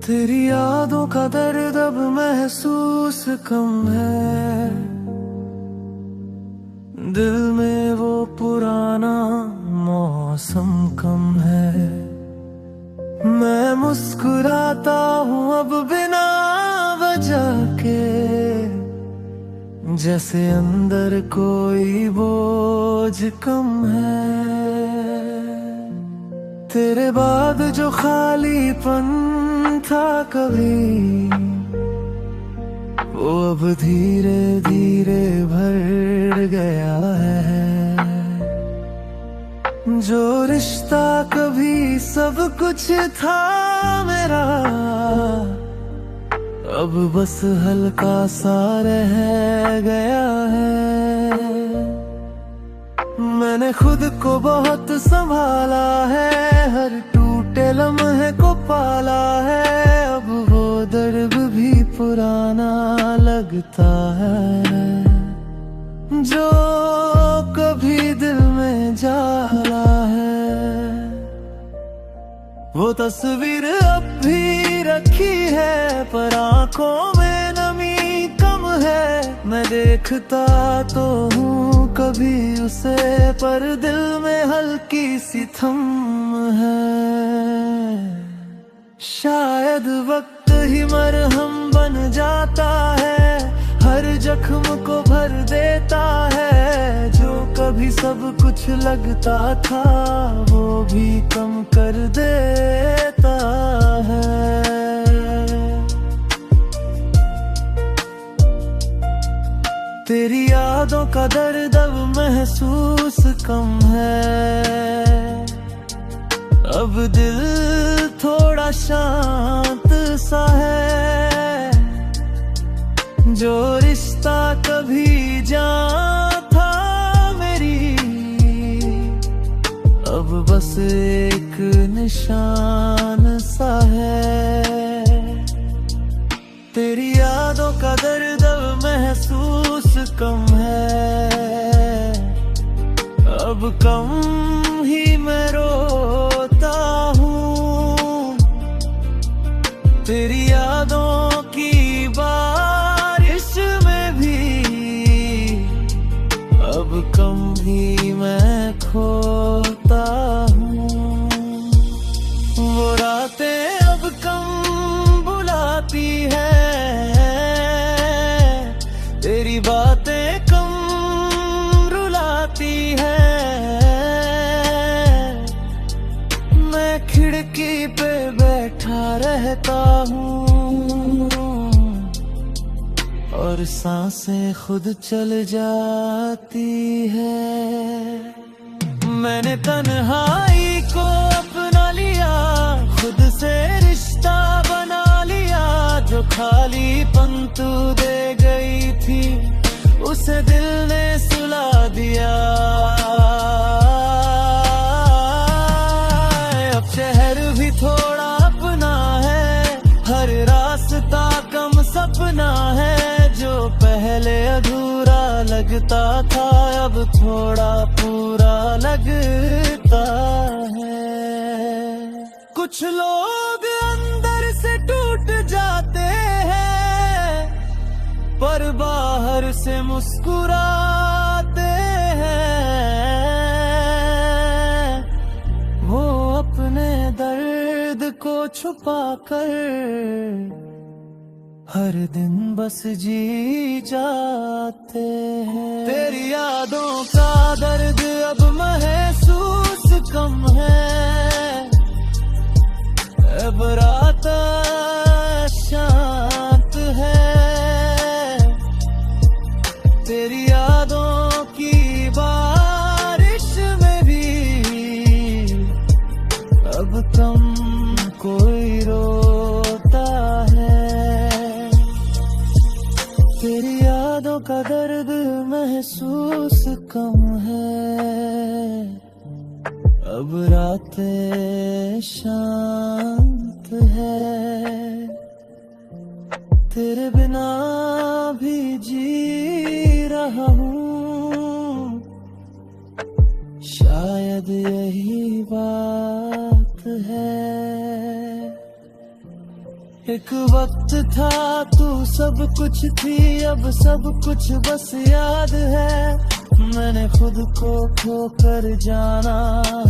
तेरी यादों का दर्द अब महसूस कम है, दिल में वो पुराना मौसम कम है। मैं मुस्कुराता हूँ अब बिना वजह के, जैसे अंदर कोई बोझ कम है। तेरे बाद जो खालीपन था कभी, वो अब धीरे धीरे भर गया है। जो रिश्ता कभी सब कुछ था मेरा, अब बस हल्का सा रह गया है। मैंने खुद को बहुत संभाला है, हर टूटे लम्हे को पाला है। अब वो दर्द भी पुराना लगता है, जो कभी दिल में जाला है। वो तस्वीर अब भी रखी है, पर आंखों में नमी कम है। मैं देखता तो हूँ कभी उसे, पर दिल में हल्की सी थम है। शायद वक्त ही मरहम बन जाता है, हर जख्म को भर देता है। जो कभी सब कुछ लगता था, वो भी कम कर देता है। तेरी यादों का दर्द अब महसूस कम है, अब दिल थोड़ा शांत सा है। जो रिश्ता कभी जान था मेरी, अब बस एक निशान सा है। तेरी यादों का दर्द अब महसूस कम है, अब कम ही मैं रोता हूँ। तेरी यादों की बारिश में भी अब कम ही मैं खोता हूँ। वो रातें अब कम बुलाती है, तेरी बातें कम रुलाती है। मैं खिड़की पे बैठा रहता हूँ, और सांसें खुद चल जाती है। मैंने तन्हाई को अपना लिया, खुद से रिश्ता बना लिया। जो खालीपन तू दे गई थी, उसे दिल ने सुला दिया। अब शहर भी थोड़ा अपना है, हर रास्ता कम सपना है। जो पहले अधूरा लगता था, अब थोड़ा पूरा लगता है। कुछ लोग अंदर से टूट जाते हैं, पर बाहर से मुस्कुराते हैं। वो अपने दर्द को छुपाकर हर दिन बस जी जाते हैं। तेरी यादों का दर्द अब महसूस कम है, अब रात शांत है। तेरी यादों की बारिश में भी अब कम कोई रोता है। तेरी यादों का दर्द महसूस कम है, अब रातें शांत है। तेरे बिना भी जी रहा हूँ, शायद यही बात है। एक वक्त था तू सब कुछ थी, अब सब कुछ बस याद है। मैंने खुद को खो कर जाना,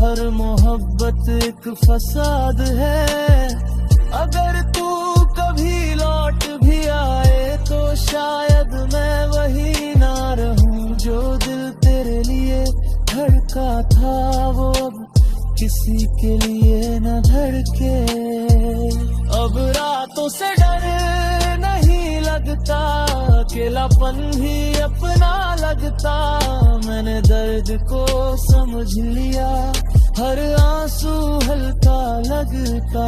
हर मोहब्बत एक फसाद है। अगर तू कभी लौट भी आए तो शायद मैं वही ना रहूं, जो दिल तेरे लिए धड़का था वो अब किसी के लिए न धड़के। अब रातों से डर नहीं लगता, अकेलापन भी अपना लगता। मैंने दर्द को समझ लिया, हर आंसू हल्का लगता।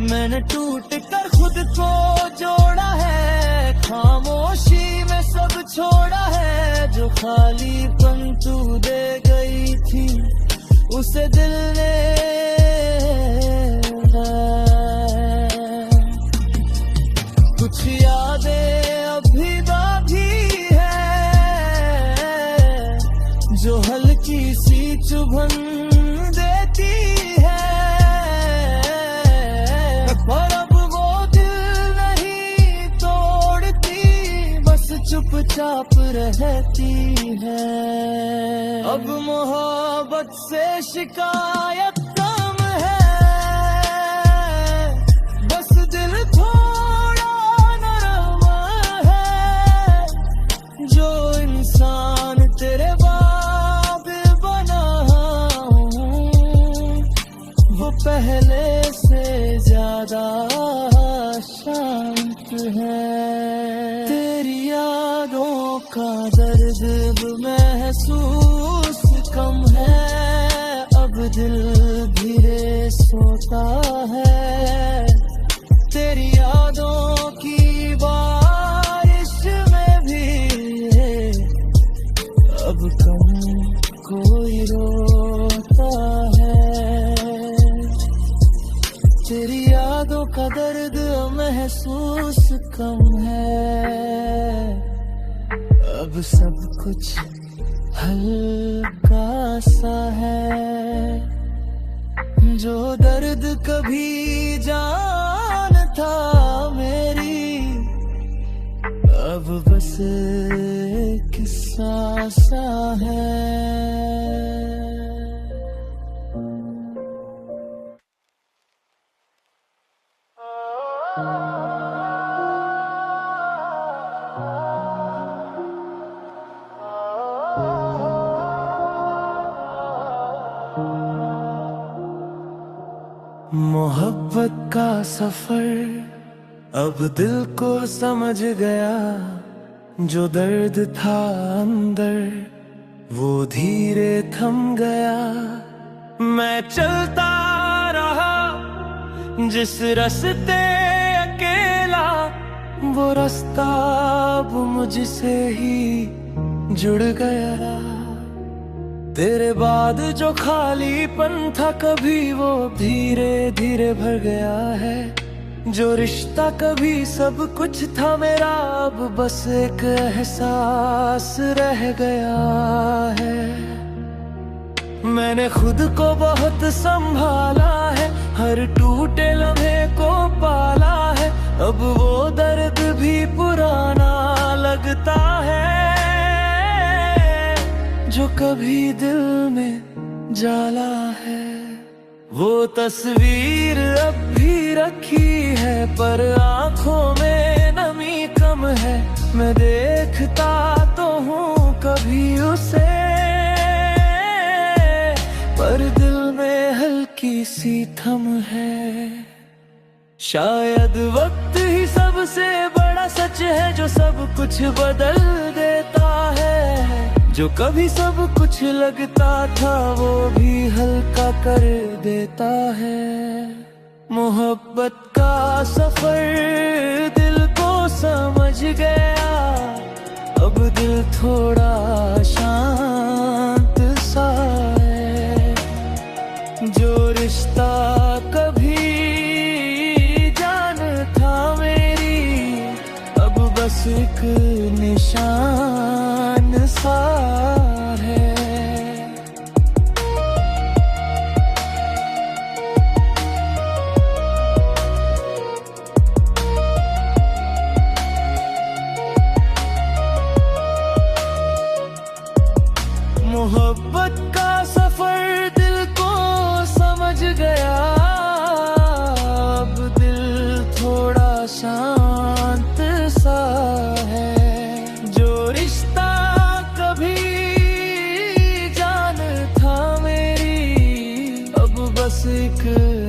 मैंने टूट कर खुद को जोड़ा है, खामोशी में सब छोड़ा है। जो खालीपन तू दे गई थी उसे दिल ने कुछ यादें अभी बाकी है, जो हल्की सी चुभन देती है। पर अब वो दिल नहीं तोड़ती, बस चुपचाप रहती है। अब मोहब्बत से शिकायत कम है, बस दिल थोड़ा नरम है। जो इंसान तेरे बाद बना हूँ, वो पहले से ज्यादा शांत है। तेरी यादों का दर्द महसूस कम है, अब दिल धीरे सोता है। तेरी यादों की बारिश में भी अब कम कोई रोता है। तेरी यादों का दर्द महसूस कम है, अब सब कुछ हल्का सा है। जो दर्द कभी जान था मेरी, अब बस किस्सा सा है। मोहब्बत का सफर अब दिल को समझ गया, जो दर्द था अंदर वो धीरे थम गया। मैं चलता रहा जिस रास्ते अकेला, वो रास्ता अब मुझसे ही जुड़ गया। तेरे बाद जो खालीपन था कभी, वो धीरे धीरे भर गया है। जो रिश्ता कभी सब कुछ था मेरा, अब बस एक एहसास रह गया है। मैंने खुद को बहुत संभाला है, हर टूटे लम्हे को पाला है। अब वो दर्द भी पुराना लगता है, जो कभी दिल में जाला है। वो तस्वीर अब भी रखी है, पर आंखों में नमी कम है। मैं देखता तो हूँ कभी उसे, पर दिल में हल्की सी थम है। शायद वक्त ही सबसे बड़ा सच है, जो सब कुछ बदल देता है। जो कभी सब कुछ लगता था वो भी हल्का कर देता है। मोहब्बत का सफर दिल को समझ गया, अब दिल थोड़ा शांत सा है। जो रिश्ता कभी जान था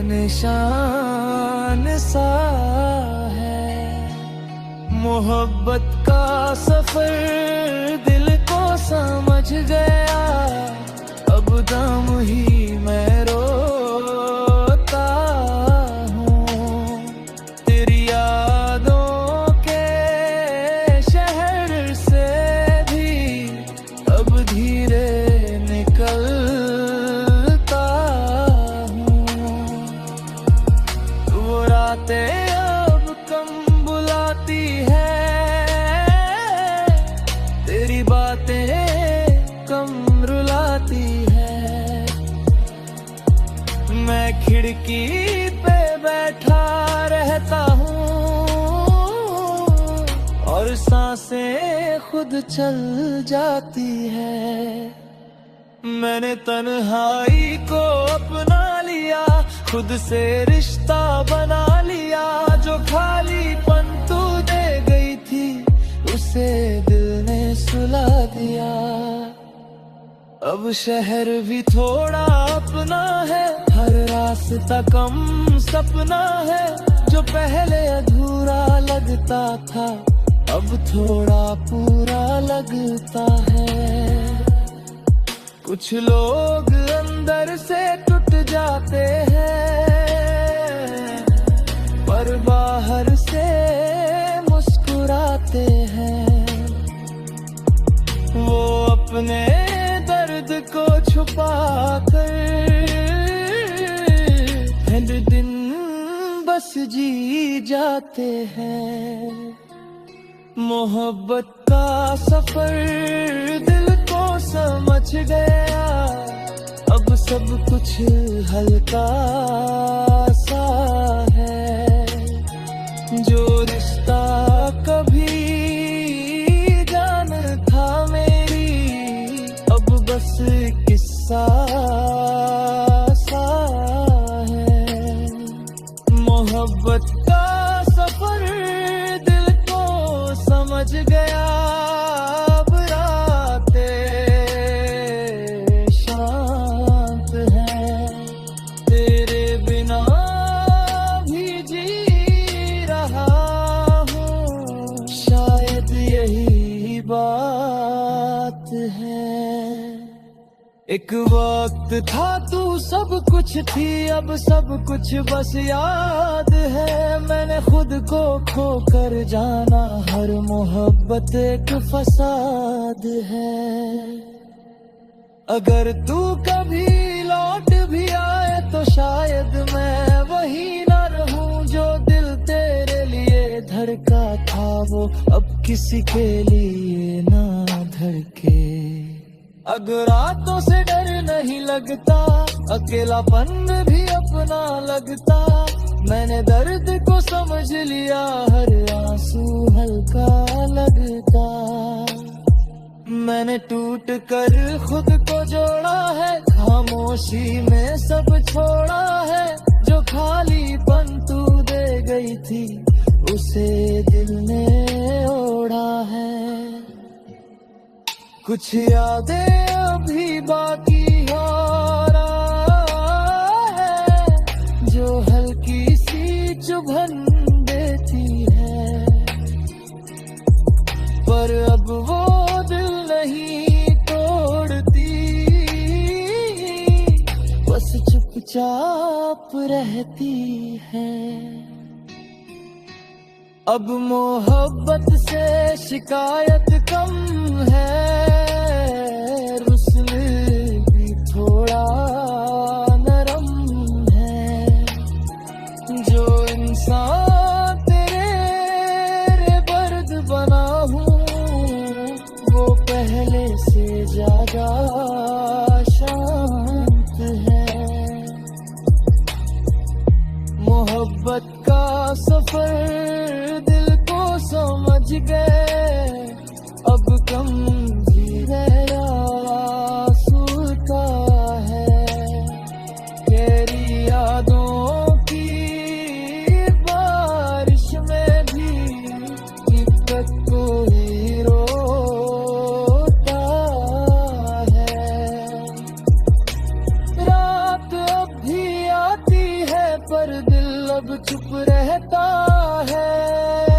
निशान सा है। मोहब्बत का सफर दिल को समझ गया, अब दम ही मैं रोता हूँ। तेरी यादों के शहर से भी अब धीरे निकलता हूँ। वो रातें अब कम बुलाती है, तेरी बातें कम रुलाती है। मैं खिड़की पे बैठा रहता हूँ और सांसें खुद चल जाती है। मैंने तन्हाई को अपना लिया, खुद से रिश्ता बना लिया। जो खालीपन तू दे गई थी उसे दिल ने सुला दिया। अब शहर भी थोड़ा अपना है, हर रास्ता कम सपना है। जो पहले अधूरा लगता था अब थोड़ा पूरा लगता है। कुछ लोग अंदर से टूट जाते हैं पर बाहर से मुस्कुराते हैं। वो अपने दर्द को छुपा कर हर दिन बस जी जाते हैं। मोहब्बत का सफर दिल को समझ गया, अब सब कुछ हल्का सा है। जो रिश्ता कभी जान था मेरी, अब बस किस्सा सा है। मोहब्बत का सफर दिल को समझ गया, अब रातें शांत हैं। तेरे बिना भी जी रहा हूँ, शायद यही बात है। एक वक्त था तू सब कुछ थी, अब सब कुछ बस याद है। मैंने खुद को खो कर जाना, हर मोहब्बत एक फसाद है। अगर तू कभी लौट भी आए तो शायद मैं वही ना रहूं। जो दिल तेरे लिए धड़का था वो अब किसी के लिए ना धड़के। अगर रातों से डर नहीं लगता, अकेलापन भी अपना लगता। मैंने दर्द को समझ लिया, हर आंसू हल्का लगता। मैंने टूट कर खुद को जोड़ा है, खामोशी में सब छोड़ा है। जो खालीपन तू दे गई थी उसे दिल ने ओढ़ा है। कुछ यादें अभी बाकी हो रहा है, जो हल्की सी चुभन देती है। पर अब वो दिल नहीं तोड़ती, बस चुपचाप रहती है। अब मोहब्बत से शिकायत कम है, रुस्ल भी थोड़ा नरम है। जो इंसान तेरे बर्द बना हूँ वो पहले से ज्यादा शांत है। मोहब्बत का सफर दिल को समझ गए, अब कम गहरा सूता है। तेरी यादों की बारिश में भी तक कोई रोता है। रात अब भी आती है पर दिल अब चुप रहता है।